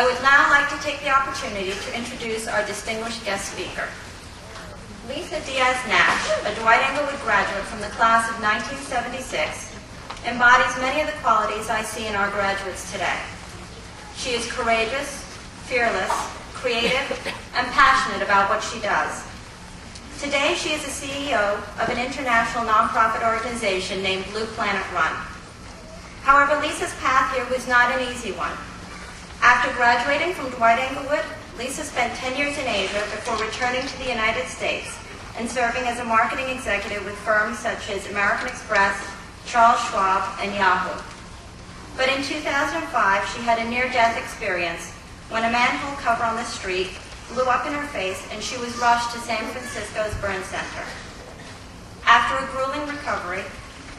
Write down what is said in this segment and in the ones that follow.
I would now like to take the opportunity to introduce our distinguished guest speaker. Lisa Diaz Nash, a Dwight-Englewood graduate from the class of 1976, embodies many of the qualities I see in our graduates today. She is courageous, fearless, creative, and passionate about what she does. Today, she is the CEO of an international nonprofit organization named Blue Planet Run. However, Lisa's path here was not an easy one. After graduating from Dwight-Englewood, Lisa spent 10 years in Asia before returning to the United States and serving as a marketing executive with firms such as American Express, Charles Schwab, and Yahoo. But in 2005, she had a near-death experience when a manhole cover on the street blew up in her face and she was rushed to San Francisco's burn center. After a grueling recovery,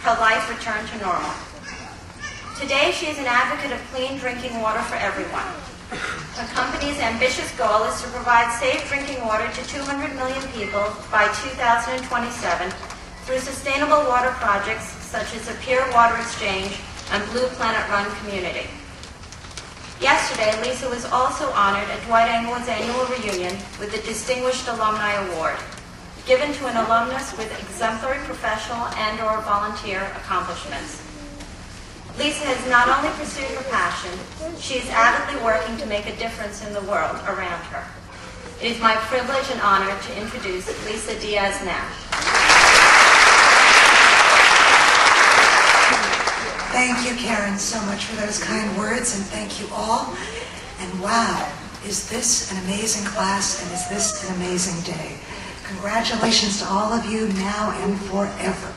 her life returned to normal. Today, she is an advocate of clean drinking water for everyone. Her company's ambitious goal is to provide safe drinking water to 200 million people by 2027 through sustainable water projects such as the Pure Water Exchange and Blue Planet Run community. Yesterday, Lisa was also honored at Dwight-Englewood's annual reunion with the Distinguished Alumni Award, given to an alumnus with exemplary professional and/or volunteer accomplishments. Lisa has not only pursued her passion, she is avidly working to make a difference in the world around her. It is my privilege and honor to introduce Lisa Diaz Nash. Thank you, Karen, so much for those kind words, and thank you all. And wow, is this an amazing class, and is this an amazing day. Congratulations to all of you now and forever.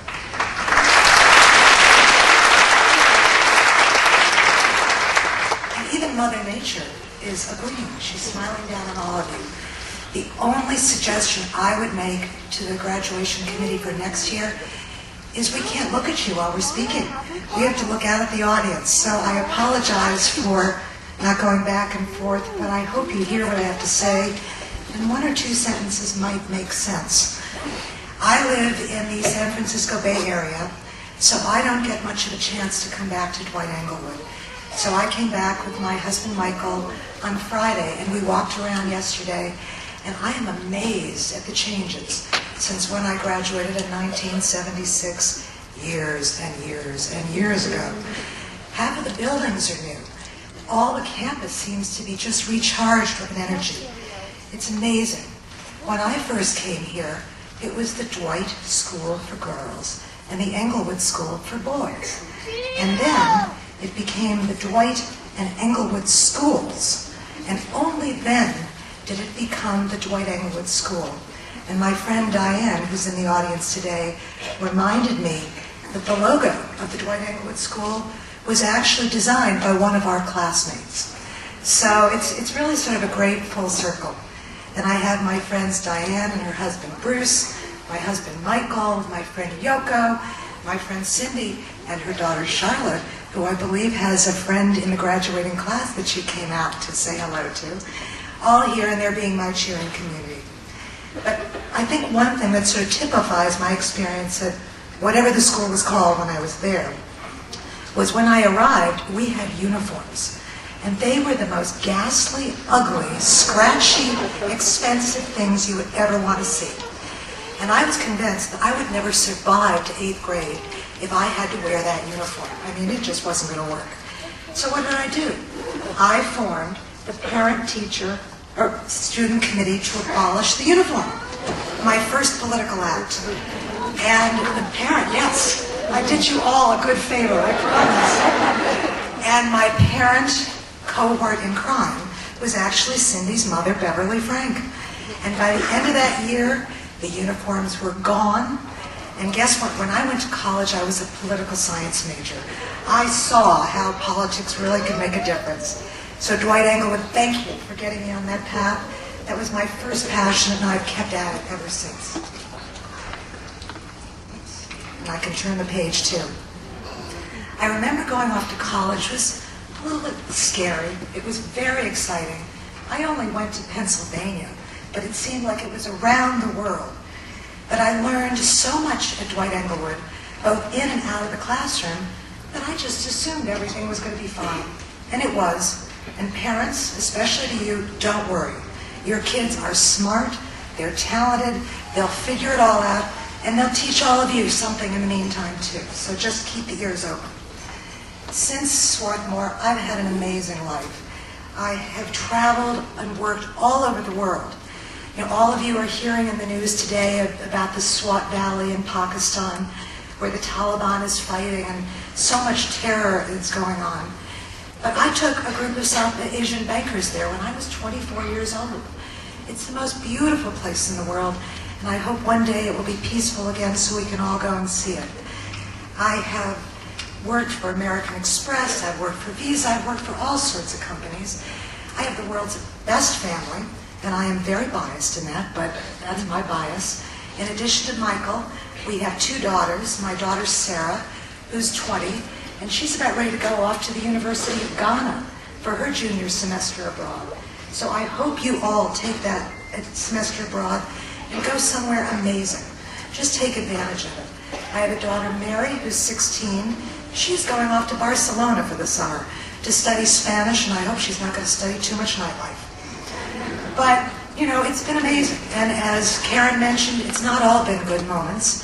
And even Mother Nature is agreeing. She's smiling down on all of you. The only suggestion I would make to the graduation committee for next year is we can't look at you while we're speaking. We have to look out at the audience. So I apologize for not going back and forth, but I hope you hear what I have to say, and one or two sentences might make sense. I live in the San Francisco Bay Area, so I don't get much of a chance to come back to Dwight-Englewood. So I came back with my husband Michael on Friday, and we walked around yesterday, and I am amazed at the changes since when I graduated in 1976, years and years and years ago. Half of the buildings are new. All the campus seems to be just recharged with energy. It's amazing. When I first came here, it was the Dwight School for girls and the Englewood School for boys. And then it became the Dwight and Englewood schools. And only then did it become the Dwight-Englewood School. And my friend Diane, who's in the audience today, reminded me that the logo of the Dwight-Englewood School was actually designed by one of our classmates. So it's really sort of a great full circle. And I have my friends Diane and her husband Bruce, my husband Michael, my friend Yoko, my friend Cindy, and her daughter Charlotte, who I believe has a friend in the graduating class that she came out to say hello to. All here, and they're being my cheering community. But I think one thing that sort of typifies my experience at whatever the school was called when I was there was when I arrived, we had uniforms. And they were the most ghastly, ugly, scratchy, expensive things you would ever want to see. And I was convinced that I would never survive to 8th grade if I had to wear that uniform. I mean, it just wasn't going to work. So what did I do? I formed the parent-teacher or student committee to abolish the uniform. My first political act. And the parent, yes, I did you all a good favor, I promise. And my parent cohort in crime was actually Cindy's mother, Beverly Frank. And by the end of that year, the uniforms were gone. And guess what? When I went to college, I was a political science major. I saw how politics really could make a difference. So Dwight-Englewood, thank you for getting me on that path. That was my first passion, and I've kept at it ever since. And I can turn the page, too. I remember going off to college. It was a little bit scary. It was very exciting. I only went to Pennsylvania, but it seemed like it was around the world. But I learned so much at Dwight-Englewood, both in and out of the classroom, that I just assumed everything was going to be fine. And it was. And parents, especially to you, don't worry. Your kids are smart, they're talented, they'll figure it all out, and they'll teach all of you something in the meantime too. So just keep the ears open. Since Swarthmore, I've had an amazing life. I have traveled and worked all over the world. You know, all of you are hearing in the news today about the Swat Valley in Pakistan, where the Taliban is fighting and so much terror is going on. But I took a group of South Asian bankers there when I was 24 years old. It's the most beautiful place in the world, and I hope one day it will be peaceful again so we can all go and see it. I have worked for American Express, I've worked for Visa, I've worked for all sorts of companies. I have the world's best family, and I am very biased in that, but that's my bias. In addition to Michael, we have 2 daughters. My daughter Sarah, who's 20, and she's about ready to go off to the University of Ghana for her junior semester abroad. So I hope you all take that semester abroad and go somewhere amazing. Just take advantage of it. I have a daughter, Mary, who's 16. She's going off to Barcelona for the summer to study Spanish, and I hope she's not going to study too much nightlife. But, you know, it's been amazing. And as Karen mentioned, it's not all been good moments.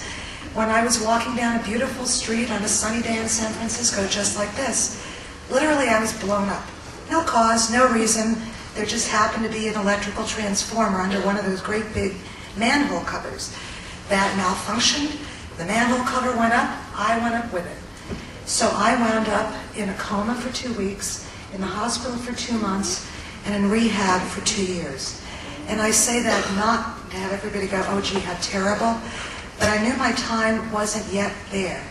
When I was walking down a beautiful street on a sunny day in San Francisco, just like this, literally I was blown up. No cause, no reason. There just happened to be an electrical transformer under one of those great big manhole covers. That malfunctioned, the manhole cover went up, I went up with it. So I wound up in a coma for 2 weeks, in the hospital for 2 months, and in rehab for 2 years. And I say that not to have everybody go, oh gee, how terrible, but I knew my time wasn't yet there.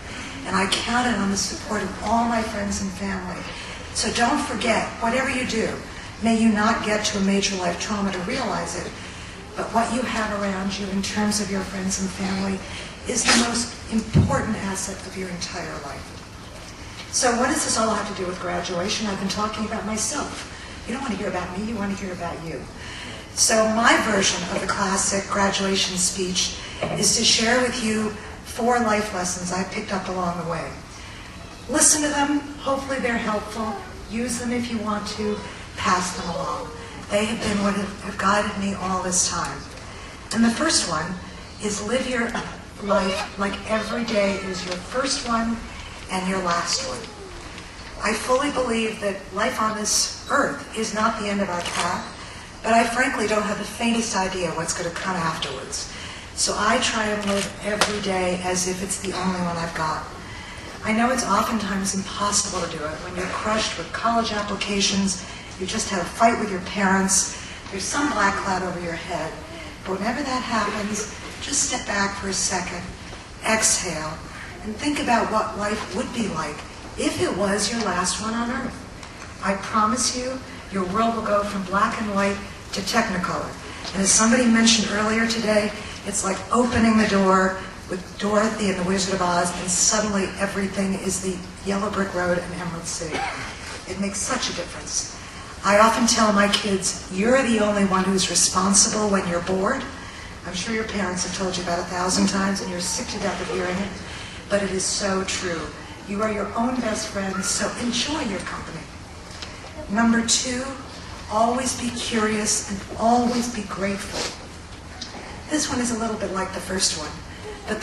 And I counted on the support of all my friends and family. So don't forget, whatever you do, may you not get to a major life trauma to realize it, but what you have around you in terms of your friends and family is the most important asset of your entire life. So what does this all have to do with graduation? I've been talking about myself. You don't want to hear about me, you want to hear about you. So my version of the classic graduation speech is to share with you 4 life lessons I picked up along the way. Listen to them, hopefully they're helpful, use them if you want to, pass them along. They have been what have guided me all this time. And the first one is live your life like every day is your first one and your last one. I fully believe that life on this earth is not the end of our path, but I frankly don't have the faintest idea what's going to come afterwards. So I try and live every day as if it's the only one I've got. I know it's oftentimes impossible to do it when you're crushed with college applications, you just had a fight with your parents, there's some black cloud over your head. But whenever that happens, just step back for a second, exhale, and think about what life would be like if it was your last one on earth. I promise you, your world will go from black and white to technicolor. And as somebody mentioned earlier today, it's like opening the door with Dorothy and the Wizard of Oz, and suddenly everything is the yellow brick road and Emerald City. It makes such a difference. I often tell my kids, you're the only one who's responsible when you're bored. I'm sure your parents have told you about 1,000 times, and you're sick to death of hearing it. But it is so true. You are your own best friend, so enjoy your company. Number 2, always be curious and always be grateful. This one is a little bit like the first one.